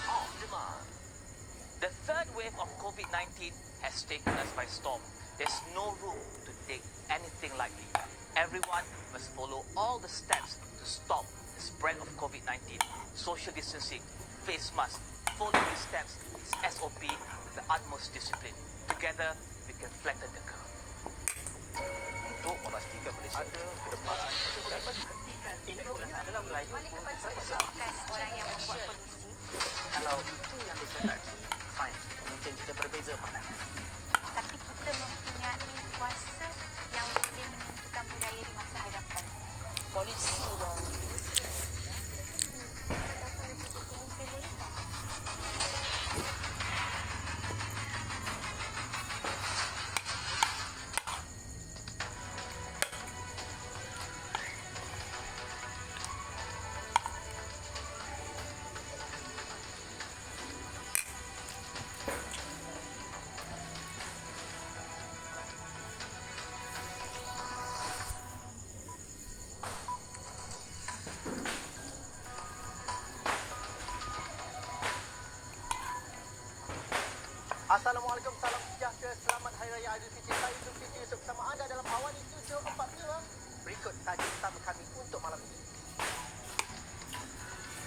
on demand. The third wave of COVID-19 has taken us by storm. There's no room to take anything lightly. Everyone must follow all the steps to stop the spread of COVID-19. Social distancing, face mask, follow these steps is SOP with the utmost discipline. Together, we can flatten the curve. Untuk memastikan Malaysia ada ke depan. Ini adalah Melayu orang yang membuat polusi. Kalau itu yang disetaki, fine. Mungkin kita berbeza pandangan. Tapi kita mempunyai kuasa yang boleh menentukan budaya di masa hadapan. Polisi dong. Assalamualaikum, salam sejahtera, selamat Hari Raya Aidilfitri. Saya Zulkifli Yusof bersama anda dalam Awani 745. Berikut tajuk utama kami untuk malam ini.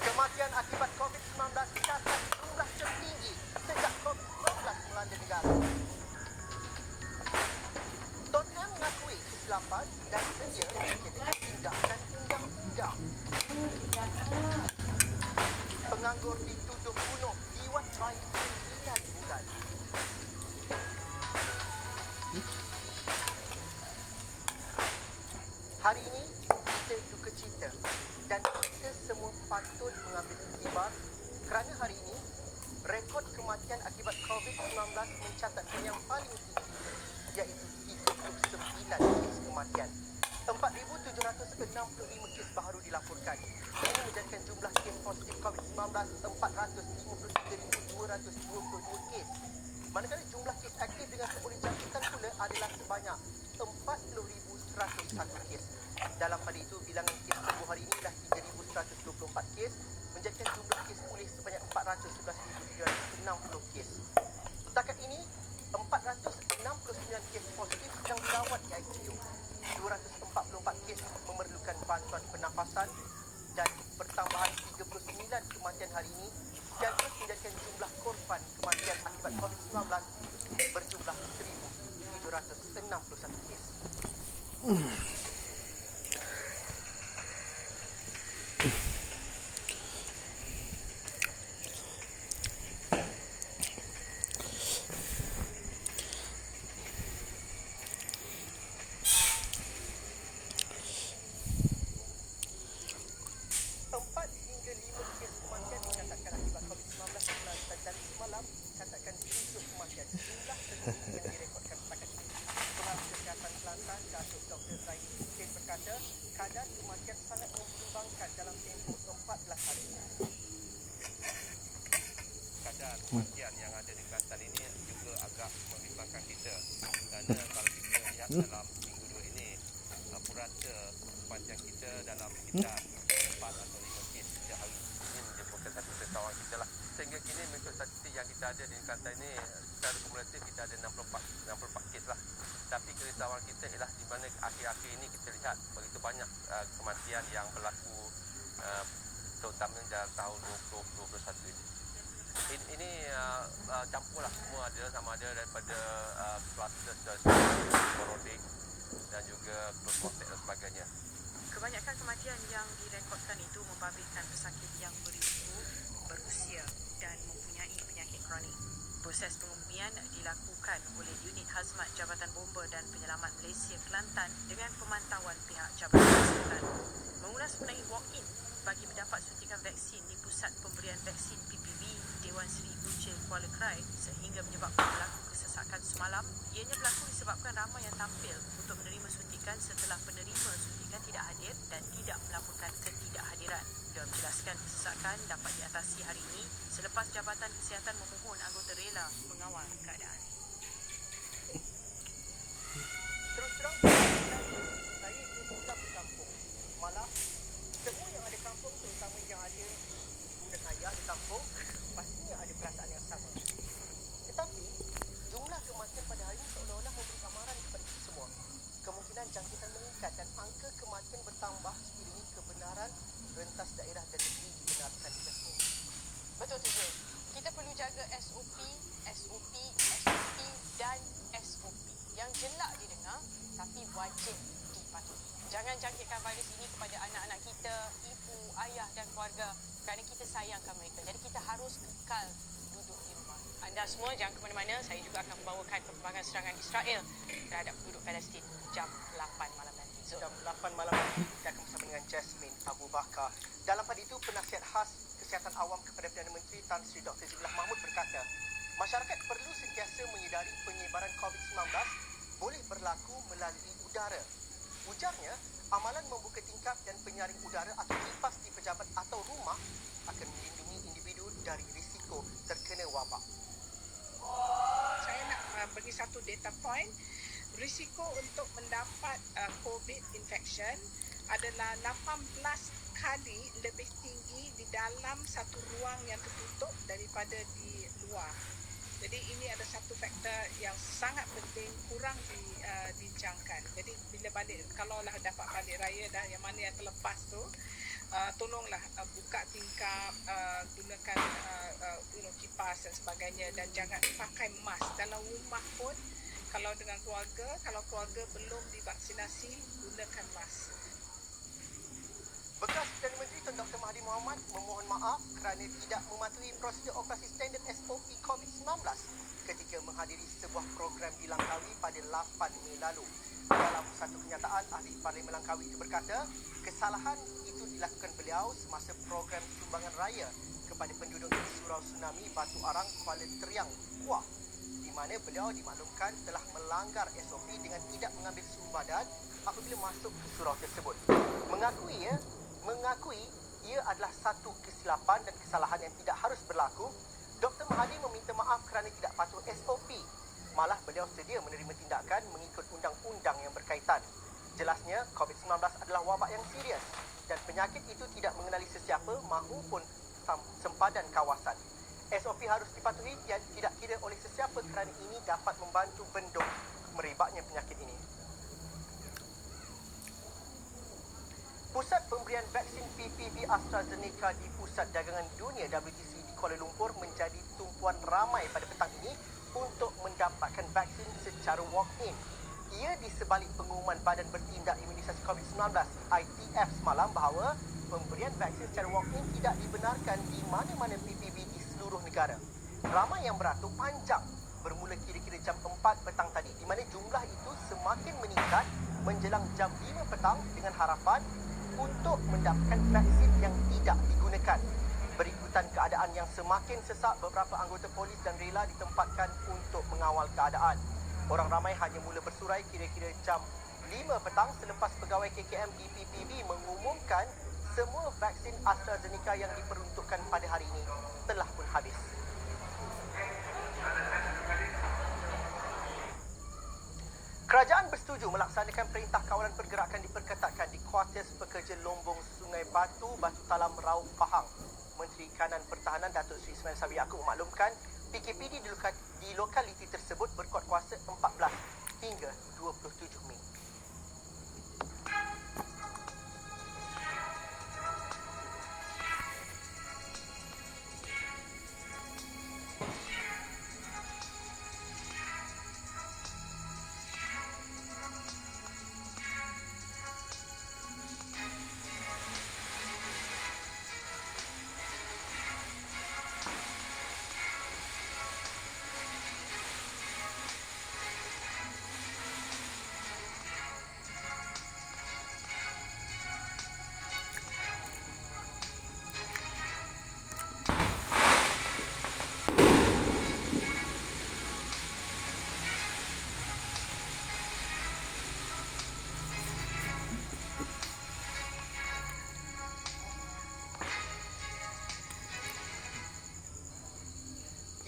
Kematian akibat COVID-19 dicatat jumlah tertinggi sejak COVID-19 melanda negara. Tun M mengakui kesilapan dan sedia dengan tindakan undang-undang. Penganggur dituduh bunuh jiwat bayi 9 bulan. Hari ini kita duka cita dan kita semua patut mengambil iktibar kerana hari ini rekod kematian akibat COVID-19 mencatatkan yang paling tinggi, iaitu 39 kes kematian. 4,765 kes baru dilaporkan. Ini menjadikan jumlah kes positif COVID-19 453,222 kes. Manakala jumlah kes aktif dengan keboleh jangkitan pula adalah sebanyak 40,101 kes. Dalam pada itu, bilangan kes sembuh hari ini adalah 3,124 kes, menjadikan jumlah kes pulih sebanyak 411,360 kes. Setakat ini, 469 kes positif sedang dirawat di ICU. 244 kes memerlukan bantuan pernafasan dan pertambahan 39 kematian hari ini dan terus menjadikan jumlah korban kematian akibat COVID-19 berjumlah 1,761 kes. Kematian yang ada di Kelantan ini juga agak membimbangkan kita kerana kalau kita lihat dalam minggu 2 ini purata kematian kita dalam sekitar 4 atau 5 kes setiap hari. Ini menyebabkan satu kerisauan kita lah. Sehingga kini mengikut statistik yang kita ada di Kelantan ini secara kumulatif kita ada 64 kes lah. Tapi kerisauan kita ialah di mana akhir-akhir ini kita lihat begitu banyak kematian yang berlaku terutamanya dalam tahun 2021 ini. Ini campurlah semua ada, sama ada daripada kluster koronik dan juga close contact dan sebagainya. Kebanyakan kematian yang direkodkan itu membabitkan pesakit yang berisiko, berusia dan mempunyai penyakit kronik. Proses pengumian dilakukan oleh unit Hazmat Jabatan Bomba dan Penyelamat Malaysia Kelantan dengan pemantauan pihak Jabatan Kesihatan. Mengulas mengenai walk-in bagi mendapat suntikan vaksin di Pusat Pemberian Vaksin PPV Dewan Seri Kuching Kuala Krai sehingga menyebabkan berlaku kesesakan semalam. Ianya berlaku disebabkan ramai yang tampil untuk menerima suntikan setelah penerima suntikan tidak hadir dan tidak melaporkan ketidakhadiran. Dia menjelaskan kesesakan dapat diatasi hari ini selepas Jabatan Kesihatan memohon anggota rela mengawal keadaan. Terus terang, saya ingin pulang ke kampung. Malah, semua yang ada kampung, terutama yang ada ibu dan ayah di kampung, pasti kita perlu jaga SOP, SOP, SOP dan SOP. Yang jelak didengar tapi wajib dipatuhi. Jangan jangkitkan virus ini kepada anak-anak kita, ibu, ayah dan keluarga kerana kita sayangkan mereka. Jadi kita harus kekal duduk di rumah. Anda semua jangan ke mana-mana. Saya juga akan membawakan perkembangan serangan Israel terhadap penduduk Palestin jam 8 malam nanti. So, Jam 8 malam nanti kita akan bersama dengan Jasmine Abu Bakar. Dalam pada itu, penasihat khas Kesihatan Awam kepada Perdana Menteri Tan Sri Dr. Zibullah Mahmud berkata, masyarakat perlu sentiasa menyedari penyebaran COVID-19 boleh berlaku melalui udara. Ujarnya, amalan membuka tingkap dan penyaring udara atau kipas di pejabat atau rumah akan melindungi individu dari risiko terkena wabak. Saya nak bagi satu data point. Risiko untuk mendapat COVID infection adalah 18 kali lebih tinggi di dalam satu ruang yang tertutup daripada di luar. Jadi ini ada satu faktor yang sangat penting kurang dibincangkan. Jadi bila balik, kalaulah dapat balik raya dah yang mana yang terlepas tu, tolonglah buka tingkap, gunakan kipas dan sebagainya dan jangan pakai mask. Dalam rumah pun kalau dengan keluarga, kalau keluarga belum divaksinasi, gunakan mask. Bekas Perdana Menteri Tun Dr. Mahathir Mohamad memohon maaf kerana tidak mematuhi prosedur operasi standard SOP COVID-19 ketika menghadiri sebuah program di Langkawi pada 8 Mei lalu. Dalam satu kenyataan, ahli Parlimen Langkawi itu berkata, kesalahan itu dilakukan beliau semasa program sumbangan raya kepada penduduk di Surau Tsunami Batu Arang, Kuala Teriang, Kuah, di mana beliau dimaklumkan telah melanggar SOP dengan tidak mengambil suhu badan apabila masuk ke surau tersebut. Mengakui ia adalah satu kesilapan dan kesalahan yang tidak harus berlaku, Dr. Mahathir meminta maaf kerana tidak patuh SOP. Malah beliau sedia menerima tindakan mengikut undang-undang yang berkaitan. Jelasnya, COVID-19 adalah wabak yang serius dan penyakit itu tidak mengenali sesiapa mahupun sempadan kawasan. SOP harus dipatuhi dan tidak kira oleh sesiapa kerana ini dapat membantu bendung merebaknya penyakit ini. Pusat pemberian vaksin PPV AstraZeneca di Pusat Dagangan Dunia WTC di Kuala Lumpur menjadi tumpuan ramai pada petang ini untuk mendapatkan vaksin secara walk-in. Ia di sebalik pengumuman Badan Bertindak Imunisasi COVID-19 ITF semalam bahawa pemberian vaksin secara walk-in tidak dibenarkan di mana-mana PPV di seluruh negara. Ramai yang beratur panjang bermula kira-kira jam 4 petang tadi, di mana jumlah itu semakin meningkat menjelang jam 5 petang dengan harapan untuk mendapatkan vaksin yang tidak digunakan. Berikutan keadaan yang semakin sesak, beberapa anggota polis dan rela ditempatkan untuk mengawal keadaan. Orang ramai hanya mula bersurai kira-kira jam 5 petang selepas pegawai KKM di PPB mengumumkan semua vaksin AstraZeneca yang diperuntukkan pada hari ini telah pun habis. Kerajaan bersetuju melaksanakan perintah kawalan pergerakan diperketatkan di kuartus pekerja Lombong Sungai Batu, Batu Talam, Raub, Pahang. Menteri Kanan Pertahanan Datuk Seri Ismail Sabri Yaakob memaklumkan PKPD di lokaliti tersebut berkuat kuasa 14 hingga 27 Mei.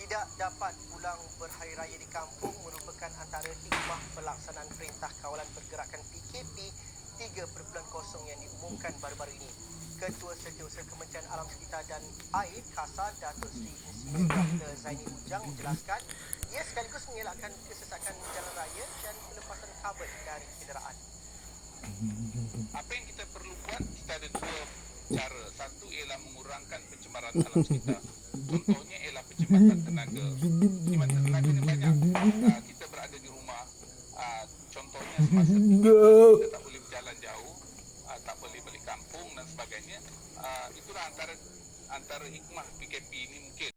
Tidak dapat pulang berhari raya di kampung merupakan antara hikmah pelaksanaan Perintah Kawalan Pergerakan PKP 3.0 yang diumumkan baru-baru ini. Ketua Setiausaha Kementerian Alam Sekitar dan Air KASA Datuk Seri Insinyur Dr. Zaini Ujang menjelaskan ia sekaligus mengelakkan kesesakan jalan raya dan pelepasan kabel dari kenderaan. Apa yang kita perlu buat, kita ada dua cara. Satu ialah mengurangkan pencemaran alam sekitar. Contohnya ialah pencemaran tenaga. Pencemaran tenaga ni banyak. Kita berada di rumah. Contohnya semasa kita tak boleh berjalan jauh, tak boleh balik kampung dan sebagainya. Itulah antara hikmah PKP ini mungkin.